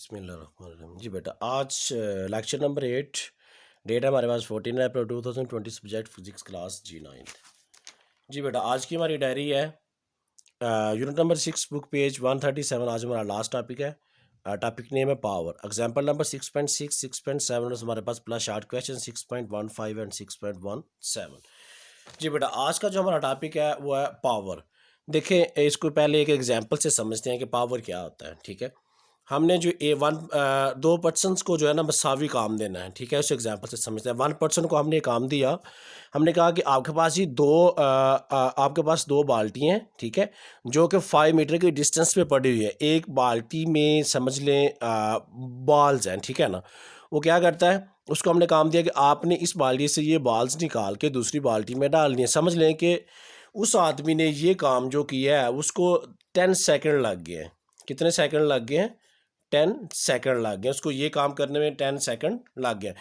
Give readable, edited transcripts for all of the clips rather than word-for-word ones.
बिस्मिल्लाहिर्रहमानिर्रहीम। जी बेटा, आज लेक्चर नंबर 8, डेट है हमारे पास 14 अप्रैल 2020, सब्जेक्ट फिजिक्स क्लास G9। जी बेटा, आज की हमारी डायरी है यूनिट नंबर 6, बुक पेज 137। आज हमारा लास्ट टॉपिक है। टॉपिक नेम है पावर। एग्जाम्पल नंबर 6.6, 6.7 हमारे पास प्लस शार्ट क्वेश्चन 6.15 एंड 6.17। जी बेटा, आज का जो हमारा टॉपिक है वो है पावर। देखें, इसको पहले एक एग्जाम्पल से समझते हैं कि पावर क्या होता है। ठीक है, हमने जो दो पर्सनस को जो है ना मसावी काम देना है। ठीक है, उस एग्जांपल से समझते हैं। वन पर्सन को हमने काम दिया, हमने कहा कि आपके पास ही आपके पास दो बाल्टी हैं। ठीक है, जो कि 5 मीटर की डिस्टेंस पे पड़ी हुई है। एक बाल्टी में समझ लें बॉल्स हैं। ठीक है ना, वो क्या करता है, उसको हमने काम दिया कि आपने इस बाल्टी से ये बॉल्स निकाल के दूसरी बाल्टी में डालनी है। समझ लें कि उस आदमी ने ये काम जो किया है उसको 10 सेकंड लग गए हैं। कितने सेकंड लग गए हैं? 10 सेकंड लग गए उसको, ये काम करने में 10 सेकंड लग गया।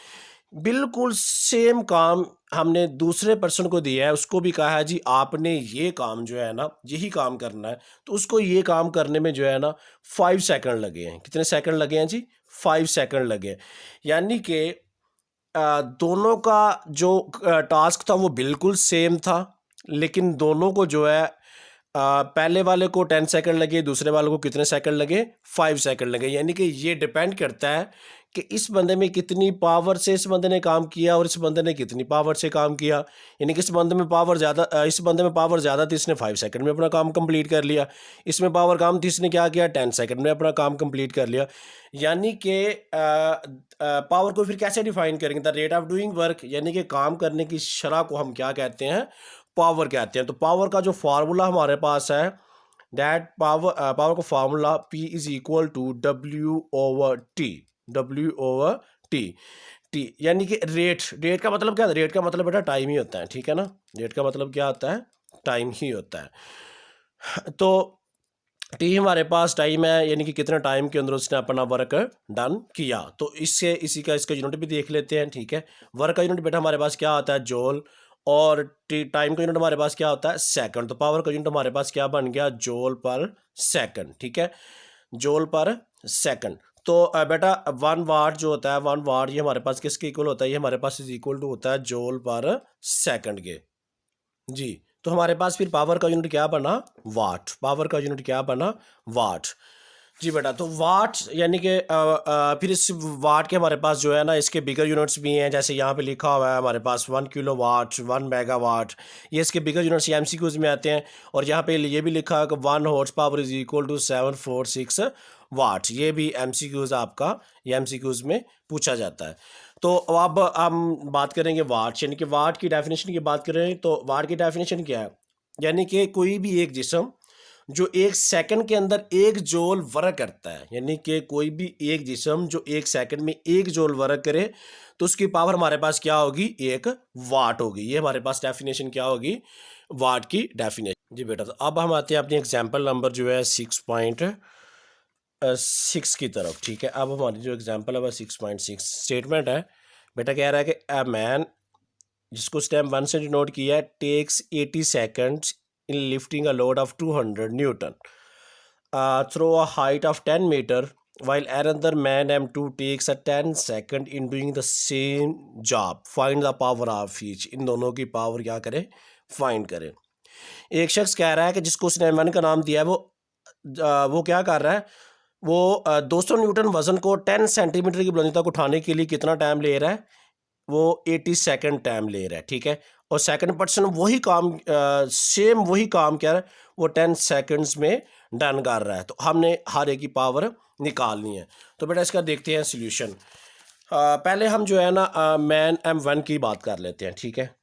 बिल्कुल सेम काम हमने दूसरे पर्सन को दिया है, उसको भी कहा है जी आपने ये काम जो है ना यही काम करना है, तो उसको ये काम करने में जो है ना 5 सेकंड लगे हैं। कितने सेकंड लगे हैं जी? 5 सेकंड लगे हैं। यानी कि दोनों का जो टास्क था वो बिल्कुल सेम था, लेकिन दोनों को जो है पहले वाले को 10 सेकंड लगे, दूसरे वाले को कितने सेकंड लगे? 5 सेकंड लगे। यानी कि ये डिपेंड करता है कि इस बंदे में कितनी पावर से इस बंदे ने काम किया और इस बंदे ने कितनी पावर से काम किया। यानी कि इस बंदे में पावर ज़्यादा थी, इसने 5 सेकंड में अपना काम कंप्लीट कर लिया। इसमें पावर कम थी, इसने क्या किया? 10 सेकंड में अपना काम कंप्लीट कर लिया। यानी कि पावर को फिर कैसे डिफाइन करेंगे? The rate of doing work, यानी कि काम करने की शरह को हम क्या कहते हैं? पावर कहते हैं। तो पावर का जो फार्मूला हमारे पास है, दैट पावर का फार्मूला P is equal to W/T। W/T। यानी कि रेट का मतलब क्या है? रेट का मतलब बेटा टाइम ही होता है। ठीक है ना, रेट का मतलब क्या होता है? टाइम ही होता है। तो टी हमारे पास टाइम है, यानी कि कितने टाइम के अंदर उसने अपना वर्क डन किया। तो इसका यूनिट भी देख लेते हैं। ठीक है, वर्क का यूनिट बेटा हमारे पास क्या होता है? जॉल। और टाइम का यूनिट हमारे पास क्या होता है? सेकंड। तो पावर का यूनिट हमारे पास क्या बन गया? जॉल पर सेकंड। ठीक है, जॉल पर सेकंड। तो बेटा 1 वाट जो होता है, 1 वाट ये हमारे पास किसके इक्वल होता है? ये हमारे पास इज इक्वल टू होता है जॉल पर सेकंड के। जी, तो हमारे पास फिर पावर का यूनिट क्या बना? वाट। पावर का यूनिट क्या बना? वाट। जी बेटा, तो वाट यानी कि फिर इस वाट के हमारे पास जो है ना इसके बिगर यूनिट्स भी हैं। जैसे यहाँ पे लिखा हुआ है हमारे पास 1 किलो वाट, 1 मेगावाट, ये इसके बिगर यूनिट्स MCQs में आते हैं। और यहाँ पे ये भी लिखा है कि 1 horse power is equal to 746 watt. ये भी MCQs आपका ये MCQs में पूछा जाता है। तो अब हम बात करेंगे वाट, यानी कि वाट की डेफिनेशन की बात करें तो वाट की डेफिनेशन क्या है? यानी कि कोई भी एक जिस्म जो 1 सेकंड के अंदर 1 जूल वर्क करता है, यानी कि कोई भी एक जिस्म जो 1 सेकंड में 1 जूल वर्क करे, तो उसकी पावर हमारे पास क्या होगी? 1 वाट होगी। ये हमारे पास डेफिनेशन क्या होगी? वाट की डेफिनेशन। जी बेटा, तो अब हम आते हैं अपनी एग्जाम्पल नंबर जो है 6.6 की तरफ। ठीक है, अब हमारी जो एग्जाम्पल है वह 6.6 स्टेटमेंट है। बेटा कह रहा है कि अ मैन, जिसको स्टेप 1 से डिनोट किया है, takes 80 seconds in lifting a load of 200 Newton through a height of 10 meter, while another man M2 takes a 10 second in doing the same job. Find the power of each. इन दोनों की power क्या करें? Find करें। एक शख्स कह रहा है कि जिसको उसने M1 का नाम दिया है, वो क्या कर रहा है? वो 200 न्यूटन वजन को 10 सेंटीमीटर की बुलंदी तक उठाने के लिए कितना टाइम ले रहा है? वो 80 सेकंड टाइम ले रहा है। ठीक है, और सेकंड पर्सन वही काम सेम वही काम क्या है? वो 10 सेकंड्स में डन कर रहा है। तो हमने हर एक की पावर निकालनी है। तो बेटा इसका देखते हैं सॉल्यूशन। पहले हम जो है ना मैन M1 की बात कर लेते हैं। ठीक है,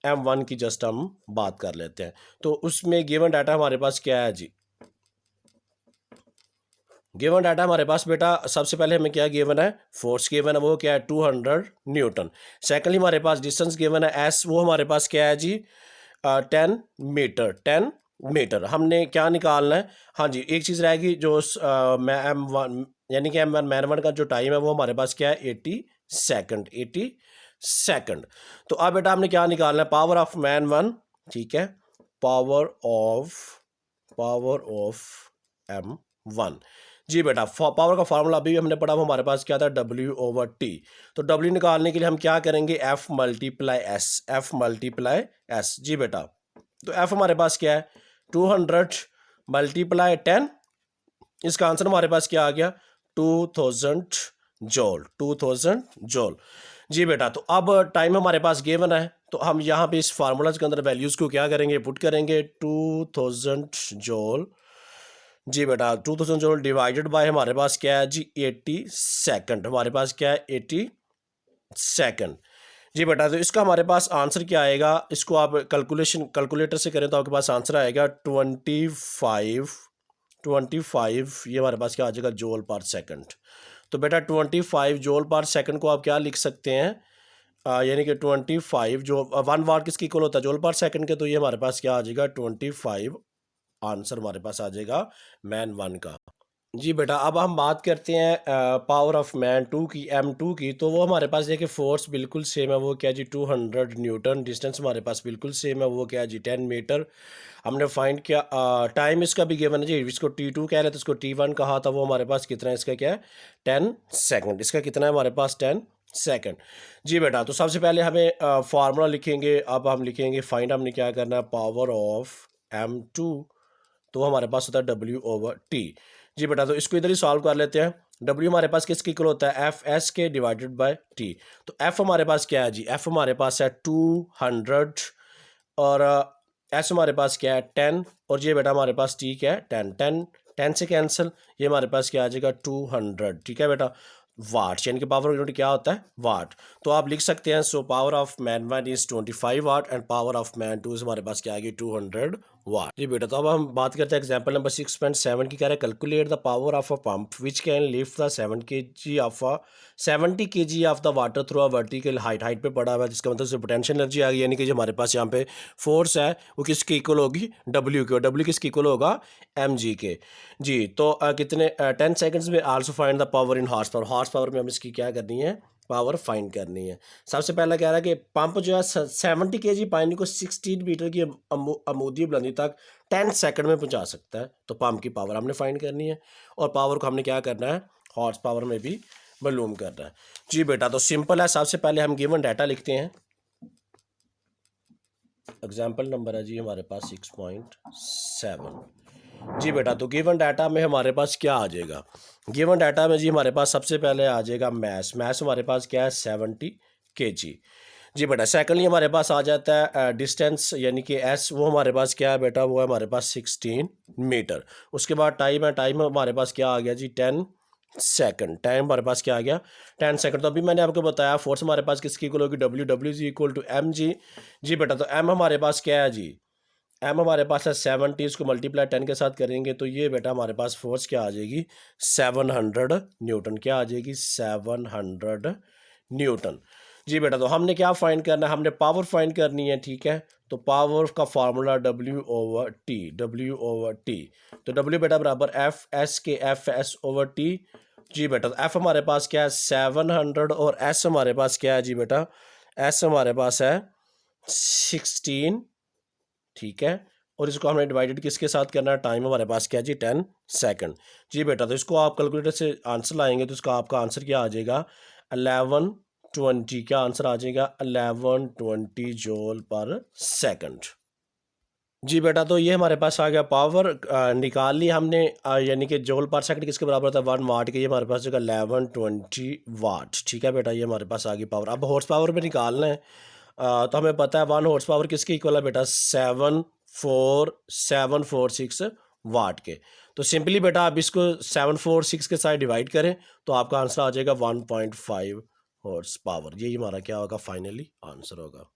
M1 की जस्ट हम बात कर लेते हैं। तो उसमें गिवन डाटा हमारे पास क्या है जी? गिवन डाटा हमारे पास बेटा सबसे पहले हमें क्या गिवन है? फोर्स गिवन है, वो क्या है? 200 न्यूटन। सेकेंडली हमारे पास डिस्टेंस गिवन है S, वो हमारे पास क्या है जी? 10 मीटर। 10 मीटर हमने क्या निकालना है? हाँ जी, एक चीज़ रहेगी जो M1 यानी कि M1 मैन 1 का जो टाइम है वो हमारे पास क्या है? 80 सेकंड। 80 सेकंड। तो अब बेटा हमने क्या निकालना है? Power of man 1। ठीक है, पावर ऑफ M1। जी बेटा, पावर का फार्मूला अभी हमने पढ़ा, वो हमारे पास क्या था, W/T। तो W निकालने के लिए हम क्या करेंगे, F multiply S, F multiply S। जी बेटा, तो F हमारे पास क्या है, 200 मल्टीप्लाई 10, इसका आंसर हमारे पास क्या आ गया, 2000 जॉल, 2000 जॉल। जी बेटा, तो अब टाइम हमारे पास गिवन है, तो हम यहाँ पे इस फार्मूला के अंदर वैल्यूज़ को क्या करेंगे, पुट करेंगे, 2000 जॉल। जी बेटा, 2000 जॉल डिवाइडेड बाय हमारे पास क्या है जी, 80 सेकंड। हमारे पास क्या है, 80 सेकंड। जी बेटा, तो इसका हमारे पास आंसर क्या आएगा, इसको आप कैलकुलेटर से करें तो आपके पास आंसर आएगा 25 ये हमारे पास क्या आ जाएगा, जॉल पर सेकंड। तो बेटा 25 जॉल पर सेकंड को आप क्या लिख सकते हैं, यानी कि 25 जो 1 वाट किसकी इक्वल होता है, जॉल पर सेकंड के, तो ये हमारे पास क्या आ जाएगा, 25 आंसर हमारे पास आ जाएगा मैन 1 का। जी बेटा, अब हम बात करते हैं पावर ऑफ मैन 2 की, M2 की। तो वो हमारे पास देखिए फोर्स बिल्कुल सेम है, वो क्या जी, 200 न्यूटन। डिस्टेंस हमारे पास बिल्कुल सेम है, वो क्या जी, 10 मीटर। हमने फाइंड किया, टाइम इसका भी गिवन है जी, इसको T2 कह रहे थे, इसको T1 कहा था, वो हमारे पास कितना है, इसका क्या है, 10 सेकंड। इसका कितना है हमारे पास, 10 सेकंड। जी बेटा, तो सबसे पहले हमें फार्मूला लिखेंगे। अब हम लिखेंगे फाइंड, हमने क्या करना है, पावर ऑफ M2, तो हमारे पास होता है W/T। जी बेटा, तो इसको इधर ही सॉल्व कर लेते हैं। W हमारे पास किसके इक्वल होता है, FS के डिवाइडेड बाय T। तो F हमारे पास क्या है जी, F हमारे पास है 200, और S हमारे पास क्या है, 10, और ये बेटा हमारे पास T क्या है, 10 से कैंसिल, ये हमारे पास क्या आ जाएगा, 200। ठीक है बेटा, वाट, यानी कि पावर यूनिट क्या होता है, वाट। तो आप लिख सकते हैं, so power of man 1 is 25 watt and power of man 2 is हमारे पास क्या आ गई, 200 वाट। जी बेटा, तो अब हम बात करते हैं एग्जांपल नंबर 6.7 की। कह रहे हैं calculate the power of a pump which can lift the 70 kg of the water through a vertical height पे पड़ा हुआ है, जिसका मतलब पोटेंशियल एनर्जी आ गई, यानी कि जो हमारे पास यहाँ पे फोर्स है वो किसकी इक्वल होगी, W के, और W किसकी इक्वल होगा, mg के। जी, तो कितने 10 सेकंड्स में also find the power in horse power. Horse power में हम इसकी क्या करनी है, पावर फाइंड करनी है। सबसे पहला कह रहा है कि पंप जो है 70 kg पानी को 16 मीटर की अमूदी बुलंदी तक 10 सेकंड में पहुंचा सकता है। तो पंप की पावर हमने फाइंड करनी है, और पावर को हमने क्या करना है, हॉर्स पावर में भी मालूम करना है। जी बेटा, तो सिंपल है, सबसे पहले हम गिवन डाटा लिखते हैं। एग्जाम्पल नंबर है जी हमारे पास 6.7। जी बेटा, तो गिवन डाटा में हमारे पास क्या आ जाएगा, गिवन डाटा में जी हमारे पास सबसे पहले आ जाएगा मैस हमारे पास क्या है, 70 kg। जी बेटा, सेकंडली हमारे पास आ जाता है डिस्टेंस, यानी कि S, वो हमारे पास क्या है बेटा, वो है हमारे पास 16 मीटर। उसके बाद टाइम है, टाइम हमारे पास क्या आ गया जी, 10 सेकंड। टाइम हमारे पास क्या आ गया, 10 सेकंड। तो अभी मैंने आपको बताया फोर्स हमारे पास किसकी इक्वल होगी, W is equal to mg। जी बेटा, तो M हमारे पास क्या है जी, M हमारे पास है 70, इसको मल्टीप्लाई 10 के साथ करेंगे तो ये बेटा हमारे पास फोर्स क्या आ जाएगी, 700 न्यूटन। क्या आ जाएगी, 700 न्यूटन। जी बेटा, तो हमने क्या फाइंड करना है, हमने पावर फाइंड करनी है। ठीक है, तो पावर का फार्मूला W/T। तो W बेटा बराबर FS के, FS/T। जी बेटा, तो F हमारे पास क्या है, 700, और S हमारे पास क्या है जी बेटा, S हमारे पास है 16। ठीक है, और इसको हमने डिवाइडेड किसके साथ करना है, टाइम हमारे पास क्या है जी, 10 सेकंड। जी बेटा, तो इसको आप कैलकुलेटर से आंसर लाएंगे तो इसका आपका आंसर क्या आ जाएगा, 1120। क्या आंसर आ जाएगा, 1120 जूल पर सेकंड। जी बेटा, तो ये हमारे पास आ गया पावर, निकाल ली हमने, यानी कि जूल पर सेकंड किसके बराबर होता है, 1 वाट के। ये हमारे पास होगा 1120 वाट। ठीक है बेटा, ये हमारे पास आ गई पावर। अब हॉर्स पावर में निकालना है, तो हमें पता है 1 हॉर्स पावर किसके इक्वल है बेटा, 74746 वाट के। तो सिंपली बेटा आप इसको 746 के साथ डिवाइड करें तो आपका आंसर आ जाएगा 1.5 हॉर्स पावर। यही हमारा क्या होगा, फाइनली आंसर होगा।